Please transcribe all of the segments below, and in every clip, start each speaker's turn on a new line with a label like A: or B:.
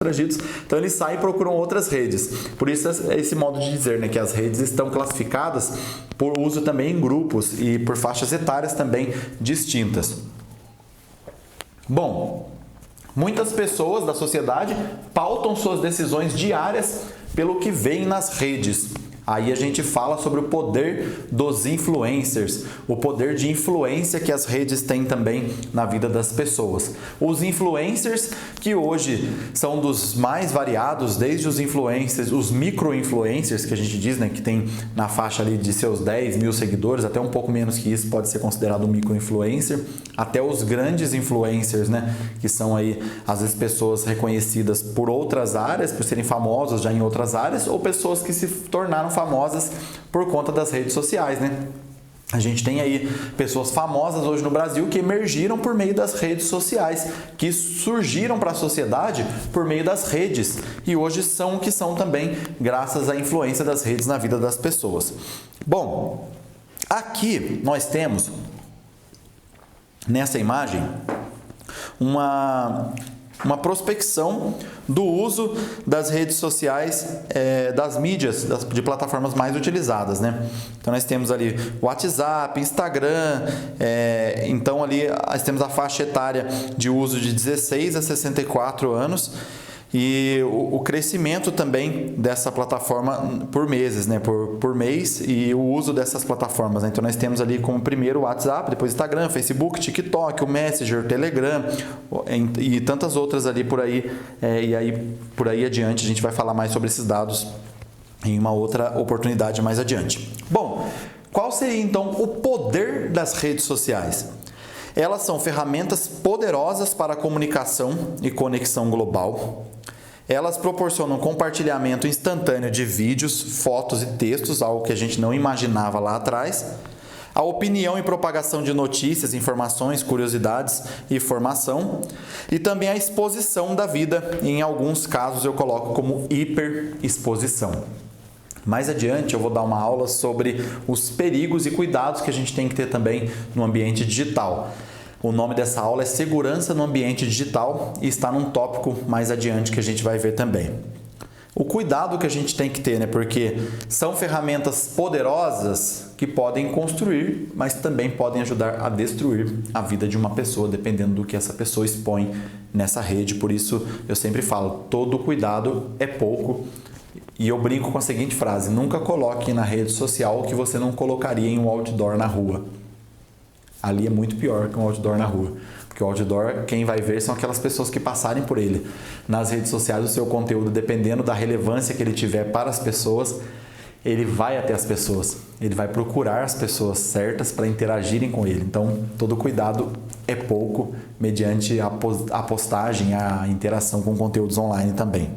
A: foragidos, então eles saem e procuram outras redes. Por isso esse modo de dizer, né, que as redes estão classificadas por uso também em grupos e por faixas etárias também distintas. Bom, muitas pessoas da sociedade pautam suas decisões diárias pelo que veem nas redes. Aí a gente fala sobre o poder dos influencers, o poder de influência que as redes têm também na vida das pessoas. Os influencers, que hoje são dos mais variados, desde os influencers, os micro-influencers, que a gente diz, né, que tem na faixa ali de seus 10 mil seguidores, até um pouco menos que isso pode ser considerado um micro-influencer, até os grandes influencers, né, que são aí, às vezes, pessoas reconhecidas por outras áreas, por serem famosos já em outras áreas, ou pessoas que se tornaram famosas por conta das redes sociais, né? A gente tem aí pessoas famosas hoje no Brasil que emergiram por meio das redes sociais, que surgiram para a sociedade por meio das redes e hoje são o que são também graças à influência das redes na vida das pessoas. Bom, aqui nós temos nessa imagem uma prospecção do uso das redes sociais, das mídias, de plataformas mais utilizadas, né? Então nós temos ali WhatsApp, Instagram, então ali nós temos a faixa etária de uso de 16 a 64 anos e o crescimento também dessa plataforma por meses, né? Por mês e o uso dessas plataformas, né? Então nós temos ali como primeiro o WhatsApp, depois Instagram, Facebook, TikTok, o Messenger, o Telegram e tantas outras ali por aí, e aí por aí adiante a gente vai falar mais sobre esses dados em uma outra oportunidade mais adiante. Bom, qual seria então o poder das redes sociais? Elas são ferramentas poderosas para a comunicação e conexão global. Elas proporcionam compartilhamento instantâneo de vídeos, fotos e textos, algo que a gente não imaginava lá atrás. A opinião e propagação de notícias, informações, curiosidades e formação. E também a exposição da vida, em alguns casos eu coloco como hiperexposição. Mais adiante eu vou dar uma aula sobre os perigos e cuidados que a gente tem que ter também no ambiente digital. O nome dessa aula é Segurança no Ambiente Digital e está num tópico mais adiante que a gente vai ver também. O cuidado que a gente tem que ter, né? Porque são ferramentas poderosas que podem construir, mas também podem ajudar a destruir a vida de uma pessoa, dependendo do que essa pessoa expõe nessa rede. Por isso eu sempre falo, todo cuidado é pouco. E eu brinco com a seguinte frase, nunca coloque na rede social o que você não colocaria em um outdoor na rua. Ali é muito pior que um outdoor na rua, porque o outdoor, quem vai ver são aquelas pessoas que passarem por ele. Nas redes sociais, o seu conteúdo, dependendo da relevância que ele tiver para as pessoas, ele vai até as pessoas, ele vai procurar as pessoas certas para interagirem com ele. Então, todo cuidado é pouco, mediante a postagem, a interação com conteúdos online também.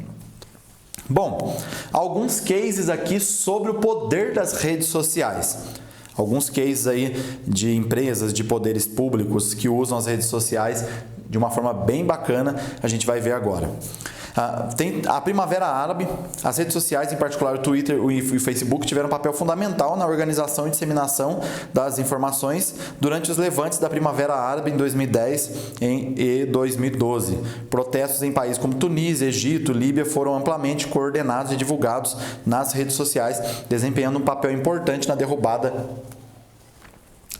A: Bom, alguns cases aqui sobre o poder das redes sociais. Alguns cases aí de empresas, de poderes públicos que usam as redes sociais de uma forma bem bacana, a gente vai ver agora. Tem a Primavera Árabe, as redes sociais, em particular o Twitter e o Facebook, tiveram um papel fundamental na organização e disseminação das informações durante os levantes da Primavera Árabe em 2010 e 2012. Protestos em países como Tunísia, Egito, Líbia foram amplamente coordenados e divulgados nas redes sociais, desempenhando um papel importante na derrubada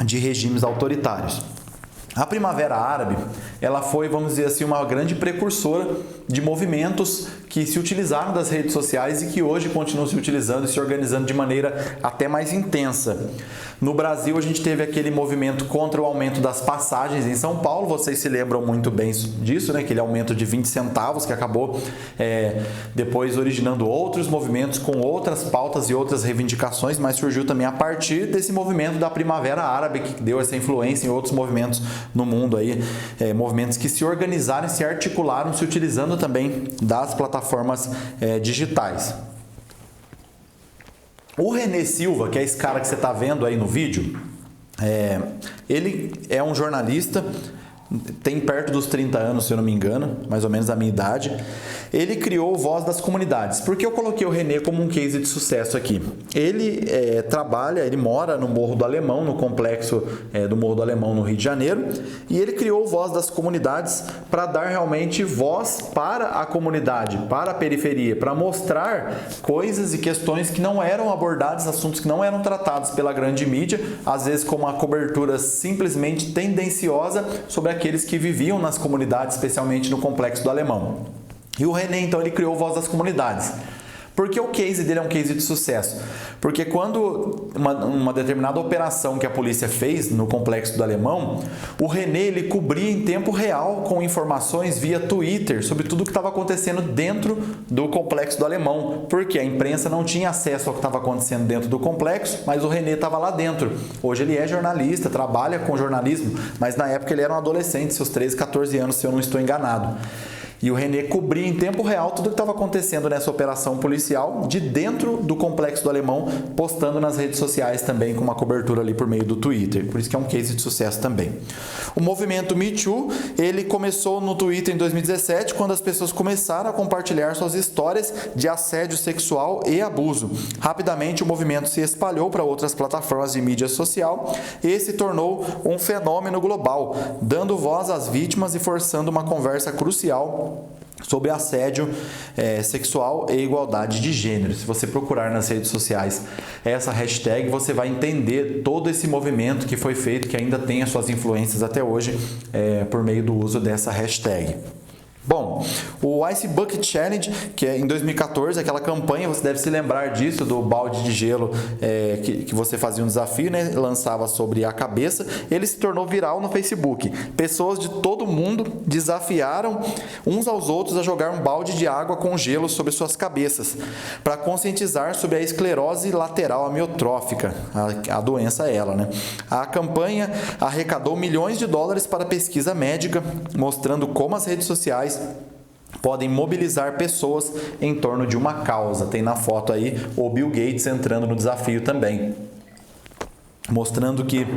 A: de regimes autoritários. A Primavera Árabe, ela foi, vamos dizer assim, uma grande precursora de movimentos que se utilizaram das redes sociais e que hoje continuam se utilizando e se organizando de maneira até mais intensa. No Brasil, a gente teve aquele movimento contra o aumento das passagens em São Paulo, vocês se lembram muito bem disso, né? Aquele aumento de 20 centavos que acabou depois originando outros movimentos com outras pautas e outras reivindicações, mas surgiu também a partir desse movimento da Primavera Árabe, que deu essa influência em outros movimentos no mundo, aí, movimentos que se organizaram, se articularam, se utilizando também das plataformas digitais. O René Silva, que é esse cara que você está vendo aí no vídeo, ele é um jornalista, tem perto dos 30 anos, se eu não me engano, mais ou menos a minha idade, Ele criou o Voz das Comunidades. Por que eu coloquei o René como um case de sucesso aqui? Ele ele mora no Morro do Alemão, no complexo do Morro do Alemão, no Rio de Janeiro, e ele criou o Voz das Comunidades para dar realmente voz para a comunidade, para a periferia, para mostrar coisas e questões que não eram abordadas, assuntos que não eram tratados pela grande mídia, às vezes com uma cobertura simplesmente tendenciosa sobre aqueles que viviam nas comunidades, especialmente no complexo do Alemão. E o René, então, ele criou o Voz das Comunidades. Por que o case dele é um case de sucesso? Porque quando uma determinada operação que a polícia fez no complexo do Alemão, o René ele cobria em tempo real com informações via Twitter sobre tudo o que estava acontecendo dentro do complexo do Alemão. Porque a imprensa não tinha acesso ao que estava acontecendo dentro do complexo, mas o René estava lá dentro. Hoje ele é jornalista, trabalha com jornalismo, mas na época ele era um adolescente, seus 13, 14 anos, se eu não estou enganado. E o René cobria em tempo real tudo o que estava acontecendo nessa operação policial de dentro do complexo do Alemão, postando nas redes sociais também com uma cobertura ali por meio do Twitter. Por isso que é um case de sucesso também. O movimento Me Too, ele começou no Twitter em 2017, quando as pessoas começaram a compartilhar suas histórias de assédio sexual e abuso. Rapidamente o movimento se espalhou para outras plataformas de mídia social e se tornou um fenômeno global, dando voz às vítimas e forçando uma conversa crucial sobre assédio sexual e igualdade de gênero. Se você procurar nas redes sociais essa hashtag, você vai entender todo esse movimento que foi feito, que ainda tem as suas influências até hoje, por meio do uso dessa hashtag. Bom, o Ice Bucket Challenge, que é em 2014, aquela campanha, você deve se lembrar disso, do balde de gelo que você fazia um desafio, né? Lançava sobre a cabeça, ele se tornou viral no Facebook. Pessoas de todo mundo desafiaram uns aos outros a jogar um balde de água com gelo sobre suas cabeças, para conscientizar sobre a esclerose lateral amiotrófica, a doença né? A campanha arrecadou milhões de dólares para pesquisa médica, mostrando como as redes sociais podem mobilizar pessoas em torno de uma causa. Tem na foto aí o Bill Gates entrando no desafio também, mostrando que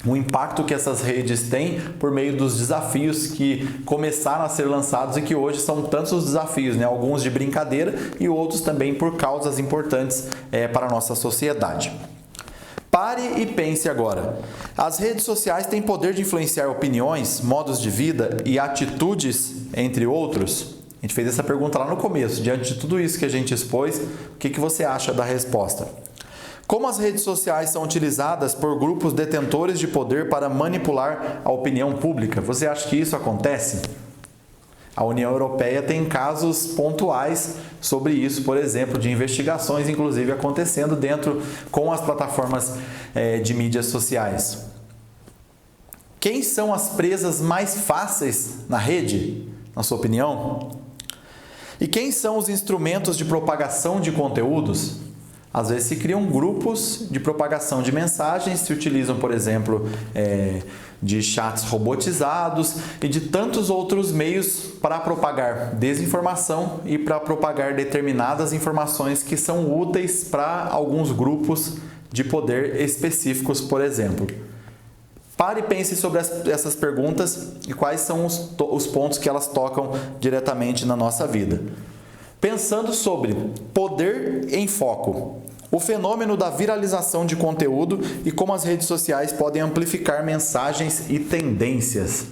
A: o impacto que essas redes têm por meio dos desafios que começaram a ser lançados e que hoje são tantos os desafios, né? Alguns de brincadeira e outros também por causas importantes para a nossa sociedade. Pare e pense agora. As redes sociais têm poder de influenciar opiniões, modos de vida e atitudes, entre outros? A gente fez essa pergunta lá no começo. Diante de tudo isso que a gente expôs, o que você acha da resposta? Como as redes sociais são utilizadas por grupos detentores de poder para manipular a opinião pública? Você acha que isso acontece? A União Europeia tem casos pontuais sobre isso, por exemplo, de investigações, inclusive, acontecendo com as plataformas de mídias sociais. Quem são as presas mais fáceis na rede, na sua opinião? E quem são os instrumentos de propagação de conteúdos? Às vezes se criam grupos de propagação de mensagens, se utilizam, por exemplo, de chats robotizados e de tantos outros meios para propagar desinformação e para propagar determinadas informações que são úteis para alguns grupos de poder específicos, por exemplo. Pare e pense sobre essas perguntas e quais são os pontos que elas tocam diretamente na nossa vida. Pensando sobre poder em foco, o fenômeno da viralização de conteúdo e como as redes sociais podem amplificar mensagens e tendências.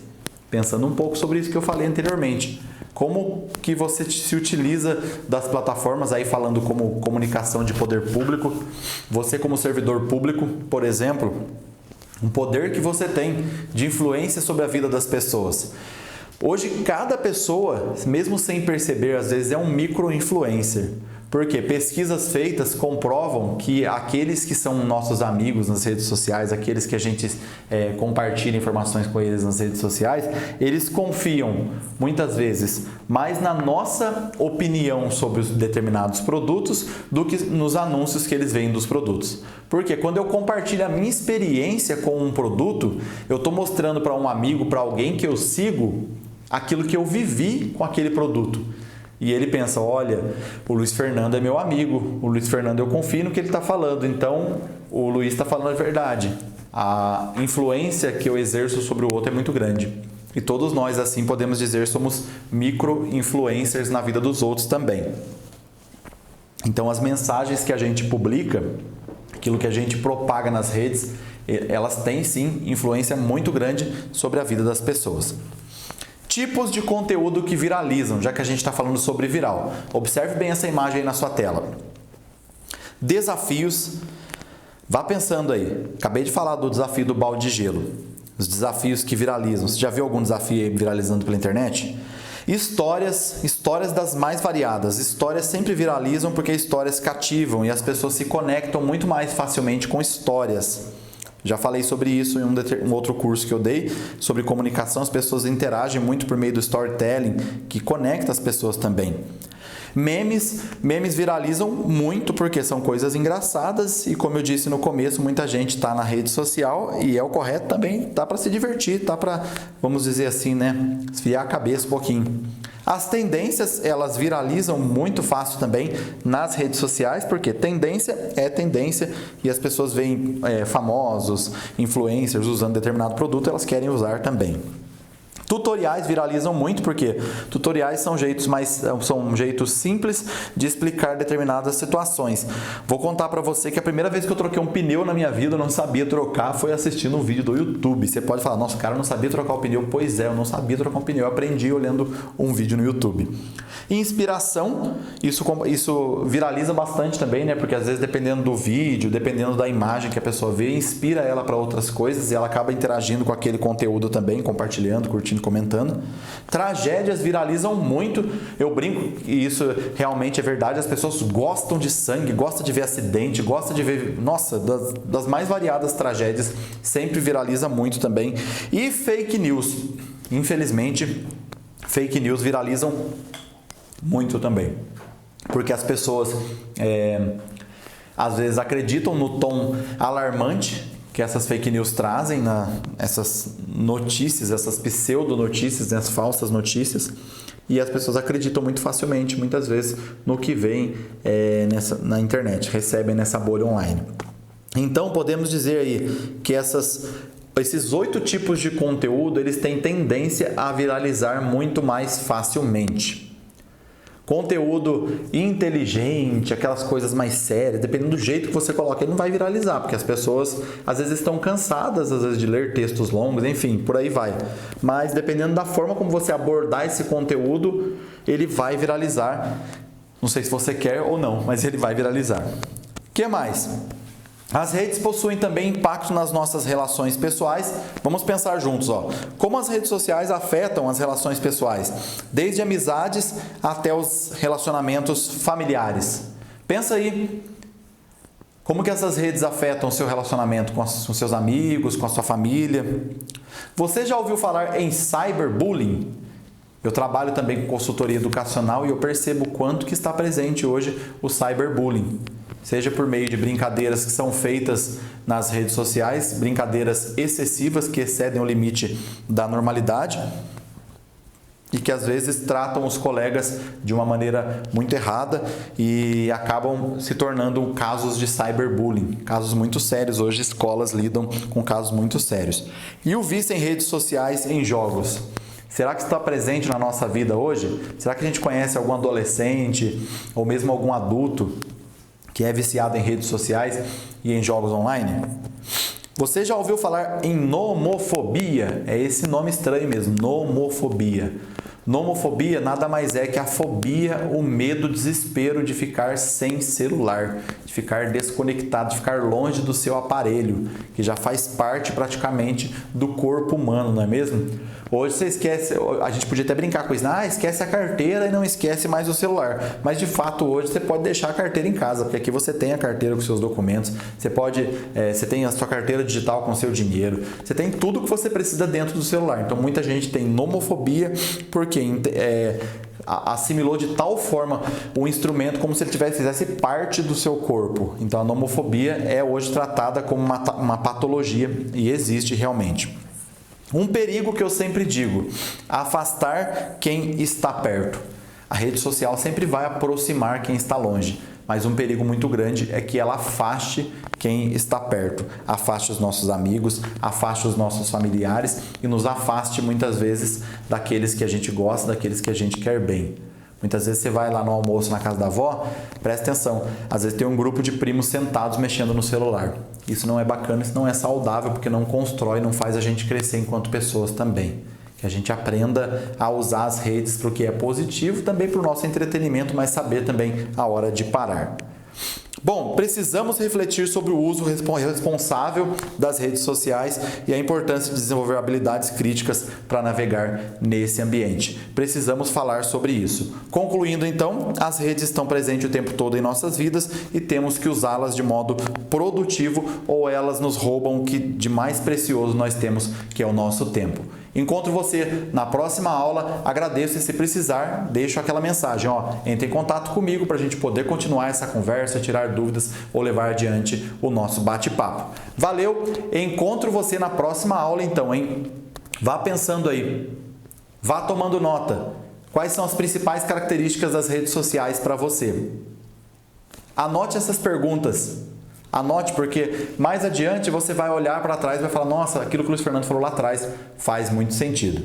A: Pensando um pouco sobre isso que eu falei anteriormente. Como que você se utiliza das plataformas, aí falando como comunicação de poder público, você como servidor público, por exemplo, um poder que você tem de influência sobre a vida das pessoas. Hoje, cada pessoa, mesmo sem perceber, às vezes é um micro-influencer. Porque pesquisas feitas comprovam que aqueles que são nossos amigos nas redes sociais, aqueles que a gente compartilha informações com eles nas redes sociais, eles confiam, muitas vezes, mais na nossa opinião sobre os determinados produtos do que nos anúncios que eles veem dos produtos. Porque quando eu compartilho a minha experiência com um produto, eu estou mostrando para um amigo, para alguém que eu sigo, aquilo que eu vivi com aquele produto. E ele pensa, olha, o Luiz Fernando é meu amigo, o Luiz Fernando eu confio no que ele está falando, então o Luiz está falando a verdade. A influência que eu exerço sobre o outro é muito grande. E todos nós, assim podemos dizer, somos micro-influencers na vida dos outros também. Então, as mensagens que a gente publica, aquilo que a gente propaga nas redes, elas têm sim influência muito grande sobre a vida das pessoas. Tipos de conteúdo que viralizam, já que a gente está falando sobre viral. Observe bem essa imagem aí na sua tela. Desafios. Vá pensando aí. Acabei de falar do desafio do balde de gelo. Os desafios que viralizam. Você já viu algum desafio aí viralizando pela internet? Histórias das mais variadas. Histórias sempre viralizam porque histórias cativam e as pessoas se conectam muito mais facilmente com histórias. Já falei sobre isso em um outro curso que eu dei, sobre comunicação. As pessoas interagem muito por meio do storytelling, que conecta as pessoas também. Memes viralizam muito porque são coisas engraçadas e, como eu disse no começo, muita gente está na rede social e é o correto também, tá para se divertir, tá para, vamos dizer assim, né, esfriar a cabeça um pouquinho. As tendências, elas viralizam muito fácil também nas redes sociais, porque tendência é tendência e as pessoas veem famosos, influencers usando determinado produto, elas querem usar também. Tutoriais viralizam muito porque tutoriais são jeitos simples de explicar determinadas situações. Vou contar para você que a primeira vez que eu troquei um pneu na minha vida, eu não sabia trocar, foi assistindo um vídeo do YouTube. Você pode falar, nossa, cara, eu não sabia trocar o pneu. Pois é, eu não sabia trocar um pneu, eu aprendi olhando um vídeo no YouTube. Inspiração, isso viraliza bastante também, né? Porque às vezes dependendo do vídeo, dependendo da imagem que a pessoa vê, inspira ela para outras coisas e ela acaba interagindo com aquele conteúdo também, compartilhando, curtindo, comentando. Tragédias viralizam muito. Eu brinco e isso realmente é verdade. As pessoas gostam de sangue, gostam de ver acidente, gostam de ver, nossa, das mais variadas tragédias, sempre viraliza muito também. E fake news. Infelizmente, fake news viralizam muito também. Porque as pessoas às vezes acreditam no tom alarmante que essas fake news trazem, essas notícias, essas pseudo-notícias, as falsas notícias, e as pessoas acreditam muito facilmente, muitas vezes, no que vem na internet, recebem nessa bolha online. Então, podemos dizer aí que esses 8 tipos de conteúdo, eles têm tendência a viralizar muito mais facilmente. Conteúdo inteligente, aquelas coisas mais sérias, dependendo do jeito que você coloca, ele não vai viralizar, porque as pessoas às vezes estão cansadas de ler textos longos, enfim, por aí vai. Mas dependendo da forma como você abordar esse conteúdo, ele vai viralizar. Não sei se você quer ou não, mas ele vai viralizar. O que mais? As redes possuem também impacto nas nossas relações pessoais. Vamos pensar juntos, como as redes sociais afetam as relações pessoais, desde amizades até os relacionamentos familiares. Pensa aí, como que essas redes afetam o seu relacionamento com seus amigos, com a sua família? Você já ouviu falar em cyberbullying? Eu trabalho também com consultoria educacional e eu percebo o quanto que está presente hoje o cyberbullying. Seja por meio de brincadeiras que são feitas nas redes sociais, brincadeiras excessivas que excedem o limite da normalidade e que às vezes tratam os colegas de uma maneira muito errada e acabam se tornando casos de cyberbullying, casos muito sérios. Hoje escolas lidam com casos muito sérios. E o vício em redes sociais em jogos. Será que está presente na nossa vida hoje? Será que a gente conhece algum adolescente ou mesmo algum adulto que é viciado em redes sociais e em jogos online? Você já ouviu falar em nomofobia? É esse nome estranho mesmo, nomofobia. Nomofobia nada mais é que a fobia, o medo, o desespero de ficar sem celular, de ficar desconectado, de ficar longe do seu aparelho, que já faz parte praticamente do corpo humano, não é mesmo? Hoje você esquece, a gente podia até brincar com isso, esquece a carteira e não esquece mais o celular. Mas de fato hoje você pode deixar a carteira em casa, porque aqui você tem a carteira com seus documentos, você tem a sua carteira digital com o seu dinheiro, você tem tudo que você precisa dentro do celular. Então muita gente tem nomofobia porque assimilou de tal forma o instrumento como se ele fizesse parte do seu corpo. Então a nomofobia é hoje tratada como uma patologia e existe realmente. Um perigo que eu sempre digo: afastar quem está perto. A rede social sempre vai aproximar quem está longe. mas um perigo muito grande é que ela afaste quem está perto, afaste os nossos amigos, afaste os nossos familiares e nos afaste muitas vezes daqueles que a gente gosta, daqueles que a gente quer bem. Muitas vezes você vai lá no almoço na casa da avó, presta atenção, às vezes tem um grupo de primos sentados mexendo no celular. Isso não é bacana, isso não é saudável, porque não constrói, não faz a gente crescer enquanto pessoas também. Que a gente aprenda a usar as redes para o que é positivo, também para o nosso entretenimento, mas saber também a hora de parar. Bom, precisamos refletir sobre o uso responsável das redes sociais e a importância de desenvolver habilidades críticas para navegar nesse ambiente. Precisamos falar sobre isso. Concluindo então, as redes estão presentes o tempo todo em nossas vidas e temos que usá-las de modo produtivo ou elas nos roubam o que de mais precioso nós temos, que é o nosso tempo. Encontro você na próxima aula. Agradeço e se precisar, deixo aquela mensagem. Entre em contato comigo para a gente poder continuar essa conversa, tirar dúvidas ou levar adiante o nosso bate-papo. Valeu! Encontro você na próxima aula então, hein? Vá pensando aí, vá tomando nota. Quais são as principais características das redes sociais para você? Anote essas perguntas. Anote, porque mais adiante você vai olhar para trás e vai falar: nossa, aquilo que o Luiz Fernando falou lá atrás faz muito sentido.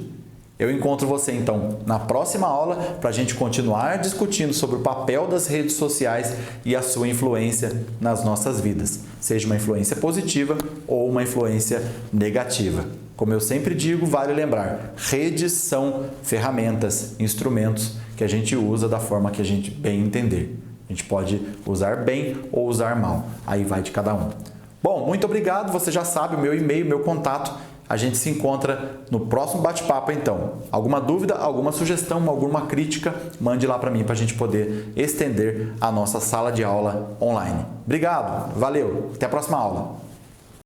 A: Eu encontro você então na próxima aula para a gente continuar discutindo sobre o papel das redes sociais e a sua influência nas nossas vidas, seja uma influência positiva ou uma influência negativa. Como eu sempre digo, vale lembrar, redes são ferramentas, instrumentos que a gente usa da forma que a gente bem entender. A gente pode usar bem ou usar mal, aí vai de cada um. Bom, muito obrigado, você já sabe o meu e-mail, meu contato. A gente se encontra no próximo bate-papo então. Alguma dúvida, alguma sugestão, alguma crítica, mande lá para mim para a gente poder estender a nossa sala de aula online. Obrigado, valeu, até a próxima aula.